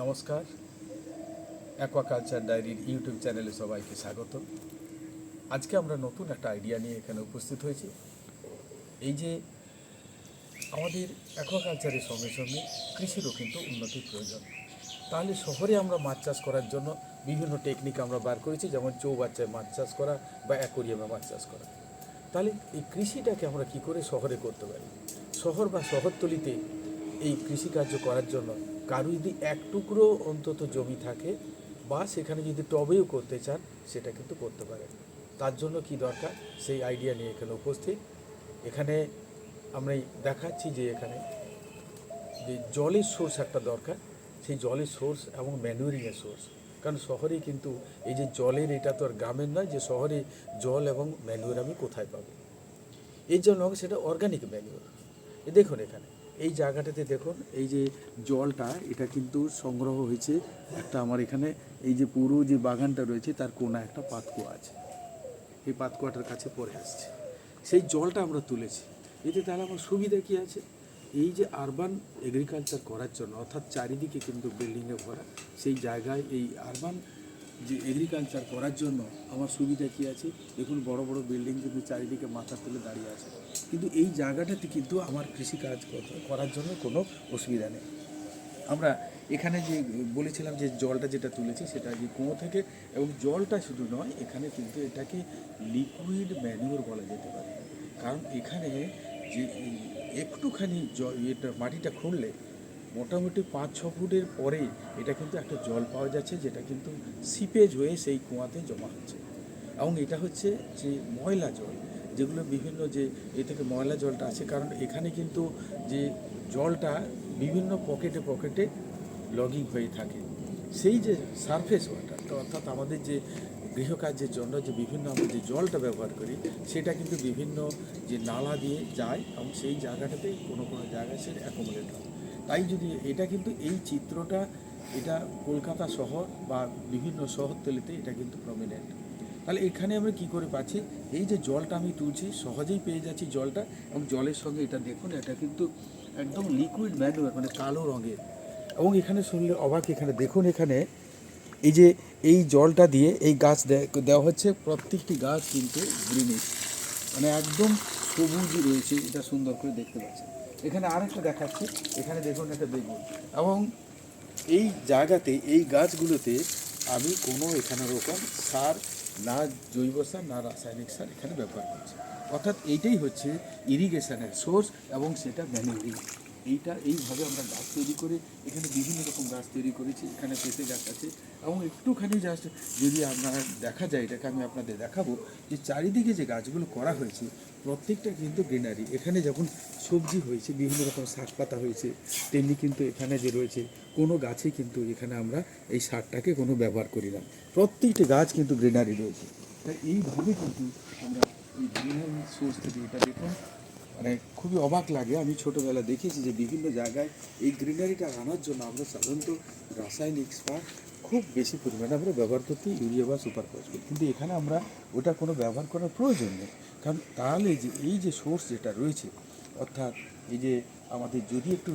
নমস্কার, অ্যাকোয়াকালচার ডায়েরির ইউটিউব চ্যানেলে সবাইকে স্বাগত। আজকে আমরা নতুন একটা আইডিয়া নিয়ে এখানে উপস্থিত হয়েছি। এই যে আমাদের অ্যাকোয়াকালচারের সঙ্গে সঙ্গে কৃষিরও কিন্তু উন্নতির প্রয়োজন। তাহলে শহরে আমরা মাছ চাষ করার জন্য বিভিন্ন টেকনিক আমরা বার করেছি, যেমন চৌবাচ্চায় মাছ চাষ করা বা অ্যাকোরিয়ামে মাছ চাষ করা। তাহলে এই কৃষিটাকে আমরা কি করে শহরে করতে পারি? শহর বা শহরতলিতে এই কৃষিকার্য করার জন্য কারো যদি এক টুকরো অন্তত জমি থাকে বা সেখানে যদি টবেও করতে চান, সেটা কিন্তু করতে পারেন। তার জন্য কি দরকার, সেই আইডিয়া নিয়ে এখানে উপস্থিত। এখানে আমরা দেখাচ্ছি যে এখানে যে জলের সোর্স একটা দরকার, সেই জলের সোর্স এবং ম্যানুয়ারিংয়ের সোর্স। কারণ শহরে কিন্তু এই যে জলের, এটা তো আর গ্রামের নয় যে শহরে জল এবং ম্যানুয়ার আমি কোথায় পাবো। এর জন্য সেটা অর্গানিক ম্যানুয়ার। দেখুন এখানে এই জায়গাটাতে দেখুন, এই যে জলটা এটা কিন্তু সংগ্রহ হয়েছে একটা, আমার এখানে এই যে পুরো যে বাগানটা রয়েছে তার কোনা একটা পাতকুয়া আছে, এই পাতকুয়াটার কাছে পড়ে আসছে, সেই জলটা আমরা তুলেছি। এতে তাহলে আমার সুবিধা কী আছে? এই যে আরবান এগ্রিকালচার করার জন্য, অর্থাৎ চারিদিকে কিন্তু বিল্ডিংয়ে ভরা, সেই জায়গায় এই আরবান যে এগ্রিকালচার করার জন্য আমার সুবিধা কী আছে? দেখুন বড় বড় বিল্ডিং কিন্তু চারিদিকে মাথা তুলে দাঁড়িয়ে আছে, কিন্তু এই জায়গাটাতে কিন্তু আমার কৃষিকাজ করার জন্য কোনো অসুবিধা নেই। আমরা এখানে যে বলেছিলাম যে জলটা যেটা তুলেছি সেটা যে কুয়ো থেকে, এবং জলটা শুধু নয়, এখানে কিন্তু এটাকে লিকুইড ম্যানিউর বলা যেতে পারে। কারণ এখানে যে একটুখানি এটা মাটিটা খুঁড়লে মোটামুটি 5-6 ফুটের পরে এটা কিন্তু একটা জল পাওয়া যাচ্ছে, যেটা কিন্তু সিপেজ হয়ে সেই কুয়াতে জমা হচ্ছে। এবং এটা হচ্ছে যে ময়লা জল, যেগুলো বিভিন্ন যে এ থেকে ময়লা জলটা আছে, কারণ এখানে কিন্তু যে জলটা বিভিন্ন পকেটে পকেটে লগিং হয়ে থাকে। সেই যে সারফেস ওয়াটার, তো অর্থাৎ আমাদের যে গৃহকার্যের জন্য যে বিভিন্ন আমরা যে জলটা ব্যবহার করি, সেটা কিন্তু বিভিন্ন যে নালা দিয়ে যায় এবং সেই জায়গাটাতে কোনো কোনো জায়গায় সে অ্যাকোমোডেট হয়। তাই যদি এটা কিন্তু এই চিত্রটা, এটা কলকাতা শহর বা বিভিন্ন শহরতলিতে এটা কিন্তু প্রমিনেন্ট। তাহলে এখানে আমরা কি করে পাচ্ছি? এই যে জলটা আমি তুলছি, সহজেই পেয়ে যাচ্ছি জলটা, এবং জলের সঙ্গে এটা দেখুন, এটা কিন্তু একদম লিকুইড ম্যানুয়ার, মানে কালো রঙের। এবং এখানে শুনলে অবাক, এখানে দেখুন, এখানে এই যে এই জলটা দিয়ে এই গাছ দেওয়া হচ্ছে, প্রত্যেকটি গাছ কিন্তু গ্রিনিশ, মানে একদম সবুজই রয়েছে, এটা সুন্দর করে দেখতে পাচ্ছি। এখানে আরেকটা দেখাচ্ছি, এখানে দেখুন একটা বেগুন, এবং এই জায়গাতে এই গাছগুলোতে আমি কোনো এখানে রকম সার, না জৈব সার না রাসায়নিক সার এখানে ব্যবহার করছি। অর্থাৎ এইটাই হচ্ছে ইরিগেশনের সোর্স, এবং সেটা ম্যানুয়ারিং। এইভাবে আমরা গাছ তৈরি করে এখানে বিভিন্ন রকম গাছ তৈরি করেছি। এখানে পেঁপে গাছ আছে, এবং একটুখানি জাস্ট যদি আপনারা দেখা যায়, এটাকে আমি আপনাদের দেখাবো যে চারিদিকে যে গাছগুলো করা হয়েছে প্রত্যেকটা কিন্তু গ্রিনারি। এখানে যখন সবজি হয়েছে, বিভিন্ন রকম শাক পাতা হয়েছে, তেমনি কিন্তু এখানে যে রয়েছে কোনো গাছে কিন্তু এখানে আমরা এই সারটাকে কোনো ব্যবহার করি না, প্রত্যেকটি গাছ কিন্তু গ্রিনারি রয়েছে। তাই এইভাবে কিন্তু আমরা এই গ্রিনারি সোর্স থেকে, এটা দেখুন মানে খুবই অবাক লাগে। আমি ছোটোবেলা দেখেছি যে বিভিন্ন জায়গায় এই গ্রিনারিটা আনার জন্য আমরা সাধারণত রাসায়নিক সার খুব বেশি পরিমাণে আমরা ব্যবহার করতে, ইউরিয়া বা সুপার ফসফেট, কিন্তু এখানে আমরা ওটা কোনো ব্যবহার করার প্রয়োজন নেই। কারণ তাহলে যে এই যে সোর্স যেটা রয়েছে, অর্থাৎ এই যে আমাদের যদি একটু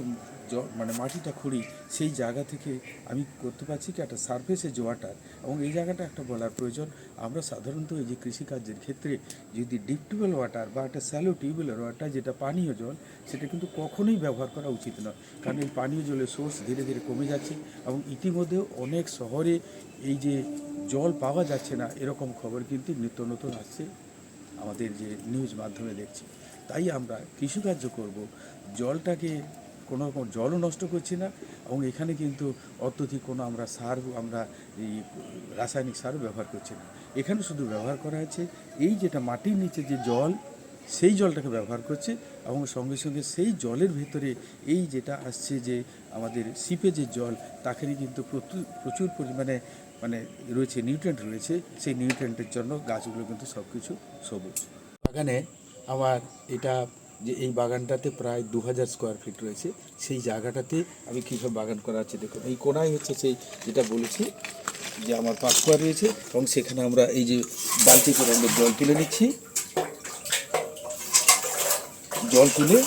মানে মাটিটা খুঁড়ি, সেই জায়গা থেকে আমি করতে পারছি কি একটা সারফেসে যে ওয়াটার, এবং এই জায়গাটা একটা বলার প্রয়োজন। আমরা সাধারণত এই যে কৃষিকার্যের ক্ষেত্রে যদি ডিপ টিউবওয়েল ওয়াটার বা একটা স্যালো টিউবওয়েলের ওয়াটার, যেটা পানীয় জল, সেটা কিন্তু কখনোই ব্যবহার করা উচিত নয়। কারণ এই পানীয় জলের সোর্স ধীরে ধীরে কমে যাচ্ছে, এবং ইতিমধ্যেও অনেক শহরে এই যে জল পাওয়া যাচ্ছে না, এরকম খবর কিন্তু নিত্য নতুন আসছে, আমাদের যে নিউজ মাধ্যমে দেখছি। তাই আমরা কৃষিকার্য করব, জলটাকে কোনো রকম জলও নষ্ট করছি না, এবং এখানে কিন্তু অত্যধিক কোনো আমরা সার, আমরা এই রাসায়নিক সারও ব্যবহার করছি না। এখানে শুধু ব্যবহার করা হচ্ছে এই যেটা মাটির নিচে যে জল, সেই জলটাকে ব্যবহার করছে, এবং সঙ্গে সঙ্গে সেই জলের ভিতরে এই যেটা আসছে যে আমাদের সিপেজের জল, তাকে কিন্তু প্রচুর পরিমাণে মানে রয়েছে, নিউট্রিয়েন্ট রয়েছে, সেই নিউট্রিয়েন্টের জন্য গাছগুলো কিন্তু সব কিছু সবুজ। বাগানে আমার এটা যে এই বাগানটাতে প্রায় 2000 স্কোয়ার ফিট রয়েছে, সেই জায়গাটাতে আমি কীভাবে বাগান করা আছে দেখুন। এই কোনায় হচ্ছে সেই যেটা বলেছি যে আমার পাতকুয়া রয়েছে, এবং সেখানে আমরা এই যে বালতি করে আমরা জল তুলে নিচ্ছি, জল তুলে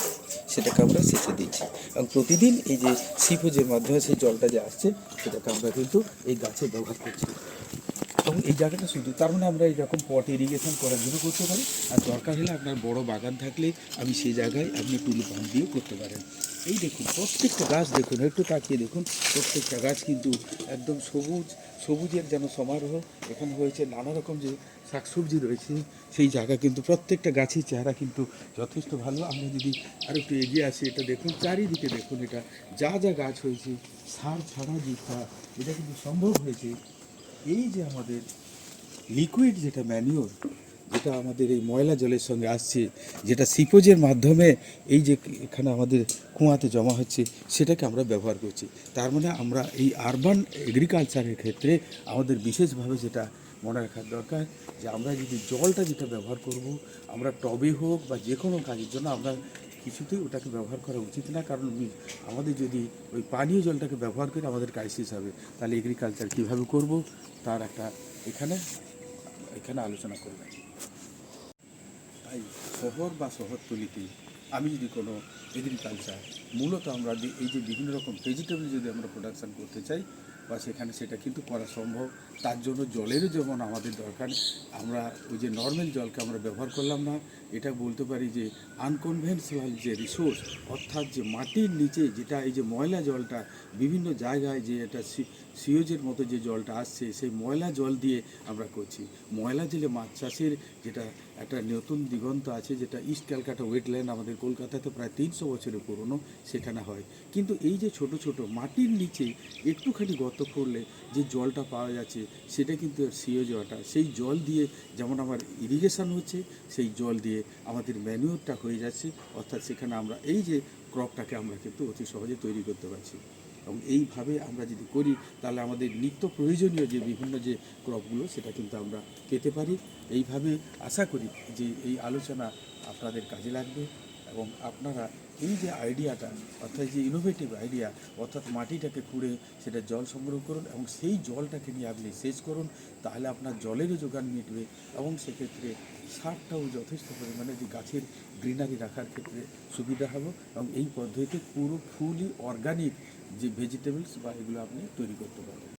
সেটাকে আমরা সেচে দিচ্ছি। এবং প্রতিদিন এই যে সিপোজের মাধ্যমে সেই জলটা যে আসছে সেটাকে আমরা কিন্তু এই গাছে ব্যবহার করছি। এবং এই জায়গাটা শুধু তার মানে আমরা এরকম পট ইরিগেশন করার জন্য করতে পারি, আর দরকার হলে আপনার বড় বাগান থাকলে আমি সেই জায়গায় আপনি টুলু পাম্প দিয়েও করতে পারেন। এই দেখুন প্রত্যেকটা গাছ দেখুন, একটু তাকিয়ে দেখুন, প্রত্যেকটা গাছ কিন্তু একদম সবুজ, সবুজের যেন সমারোহ। এখানে হয়েছে নানা রকম যে শাকসবজি রয়েছে সেই জায়গা কিন্তু প্রত্যেকটা গাছের চেহারা কিন্তু যথেষ্ট ভালো। আমরা যদি আর একটু এগিয়ে আসি, এটা দেখুন চারিদিকে দেখুন, এটা যা যা গাছ হয়েছে সার ছাড়া যেটা, এটা কিন্তু সম্ভব হয়েছে এই যে আমাদের লিকুইড যেটা ম্যানিওর, যেটা আমাদের এই ময়লা জলের সঙ্গে আসছে, যেটা সিপোজের মাধ্যমে এই যে এখানে আমাদের কুয়াতে জমা হচ্ছে, সেটাকে আমরা ব্যবহার করছি। তার মানে আমরা এই আরবান এগ্রিকালচারের ক্ষেত্রে আমাদের বিশেষভাবে যেটা মনে রাখার দরকার, যে আমরা যদি জলটা যেটা ব্যবহার করব, আমরা টবে হোক বা যে কোনো কাজের জন্য আমরা কিছুতেই ওটাকে ব্যবহার করা উচিত না। কারণ আমাদের যদি ওই পানীয় জলটাকে ব্যবহার করে আমাদের ক্রাইসিস হবে, তাহলে এগ্রিকালচার কীভাবে করব তার একটা এখানে এখানে আলোচনা করবেন। তাই শহর বা শহরতলিতে আমি যদি কোনো এগ্রিকালচার, মূলত আমরা এই যে বিভিন্ন রকম ভেজিটেবল যদি আমরা প্রোডাকশান করতে চাই বা সেখানে সেটা কিন্তু করা সম্ভব। তার জন্য জলেরও যেমন আমাদের দরকার, আমরা ওই যে নর্মাল জলকে আমরা ব্যবহার করলাম না, এটা বলতে পারি যে আনকনভেনশনাল যে রিসোর্স, অর্থাৎ যে মাটির নিচে যেটা এই যে ময়লা জলটা বিভিন্ন জায়গায় যে এটা সিওজের মতো যে জলটা আসছে, সেই ময়লা জল দিয়ে আমরা করছি। ময়লা জলে মাছ চাষের যেটা একটা নতুন দিগন্ত আছে, যেটা ইস্ট ক্যালকাটা ওয়েটল্যান্ড আমাদের কলকাতাতে প্রায় 300 বছরের পুরনো, সেখানে হয়। কিন্তু এই যে ছোট ছোট মাটির নিচে একটুখানি গর্ত করলে যে জলটা পাওয়া যাচ্ছে, সেটা কিন্তু সিওজ ওয়াটার। সেই জল দিয়ে যেমন আমার ইরিগেশন হচ্ছে, সেই জল দিয়ে আমাদের ম্যানিউরটা হয়ে যাচ্ছে, অর্থাৎ সেখানে আমরা এই যে ক্রপটাকে আমরা কিন্তু অতি সহজে তৈরি করতে পারছি। এবং এইভাবে আমরা যদি করি, তাহলে আমাদের নিত্য প্রয়োজনীয় যে বিভিন্ন যে ক্রপগুলো সেটা কিন্তু আমরা পেতে পারি। এইভাবে আশা করি যে এই আলোচনা আপনাদের কাজে লাগবে এবং আপনারা এই যে আইডিয়াটা, অর্থাৎ যে ইনোভেটিভ আইডিয়া, অর্থাৎ মাটিটাকে খুঁড়ে সেটা জল সংগ্রহ করুন এবং সেই জলটাকে নিয়ে আপনি সেচ করুন, তাহলে আপনার জলেরও যোগান মিটবে এবং সেক্ষেত্রে সারটাও যথেষ্ট পরিমাণে যে গাছের গ্রিনারি রাখার ক্ষেত্রে সুবিধা হবে এবং এই পদ্ধতিতে পুরো ফুলি অর্গানিক যে ভেজিটেবলস বা এগুলো আপনি তৈরি করতে পারবেন।